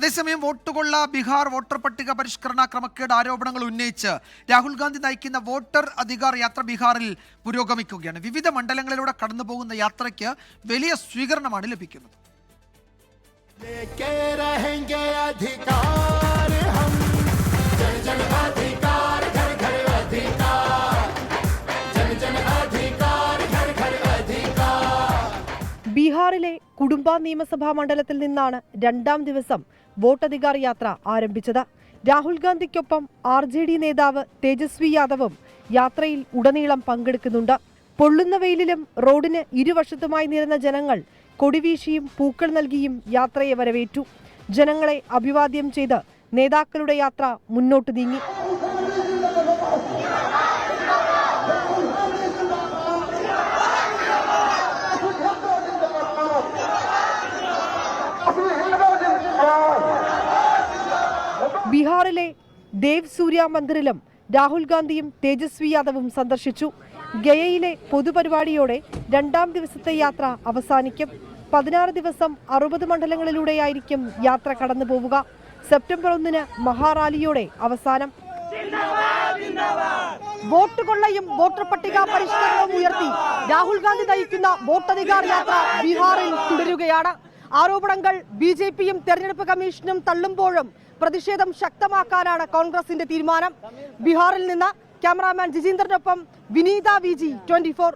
അതേസമയം വോട്ടുകൊള്ള ബീഹാർ വോട്ടർ പട്ടിക പരിഷ്കരണ ക്രമക്കേട് ആരോപണങ്ങൾ ഉന്നയിച്ച് രാഹുൽ ഗാന്ധി നയിക്കുന്ന വോട്ടർ അധികാർ യാത്ര ബീഹാറിൽ പുരോഗമിക്കുകയാണ്. വിവിധ മണ്ഡലങ്ങളിലൂടെ കടന്നുപോകുന്ന യാത്രയ്ക്ക് വലിയ സ്വീകരണമാണ് ലഭിക്കുന്നത്. ബീഹാറിലെ കുടുംബ നിയമസഭാ മണ്ഡലത്തിൽ നിന്നാണ് രണ്ടാം ദിവസം വോട്ടധികാർ യാത്ര ആരംഭിച്ചത്. രാഹുൽ ഗാന്ധിക്കൊപ്പം RJD നേതാവ് തേജസ്വി യാദവും യാത്രയിൽ ഉടനീളം പങ്കെടുക്കുന്നുണ്ട്. പൊള്ളുന്ന വെയിലിലും റോഡിന് ഇരുവശത്തുമായി നിരന്ന ജനങ്ങൾ കൊടിവീശിയും പൂക്കൾ നൽകിയും യാത്രയെ വരവേറ്റു. ജനങ്ങളെ അഭിവാദ്യം ചെയ്ത് നേതാക്കളുടെ യാത്ര മുന്നോട്ട് നീങ്ങി. ബീഹാറിലെ ദേവ് സൂര്യ മന്ദിറിലും രാഹുൽ ഗാന്ധിയും തേജസ്വി യാദവും സന്ദർശിച്ചു. ഗയയിലെ പൊതുപരിപാടിയോടെ രണ്ടാം ദിവസത്തെ യാത്ര അവസാനിക്കും. 16 ദിവസം 60 മണ്ഡലങ്ങളിലൂടെയായിരിക്കും യാത്ര കടന്നു പോവുക. സെപ്റ്റംബർ 1 മഹാറാലിയോടെ അവസാനം. വോട്ട് കൊള്ളയും വോട്ടർ പട്ടിക പരിഷ്കരണവും ഉയർത്തി രാഹുൽ ഗാന്ധി നയിക്കുന്ന വോട്ടധികാർ യാത്ര ബീഹാറിൽ തുടരുകയാണ്. ആരോപണങ്ങൾ BJPയും തെരഞ്ഞെടുപ്പ് കമ്മീഷനും തള്ളുമ്പോഴും പ്രതിഷേധം ശക്തമാക്കാനാണ് കോൺഗ്രസിന്റെ തീരുമാനം. ബീഹാറിൽ നിന്ന് ക്യാമറാമാൻ ജിജീന്ദ്രനൊപ്പം വിനീത VG 24.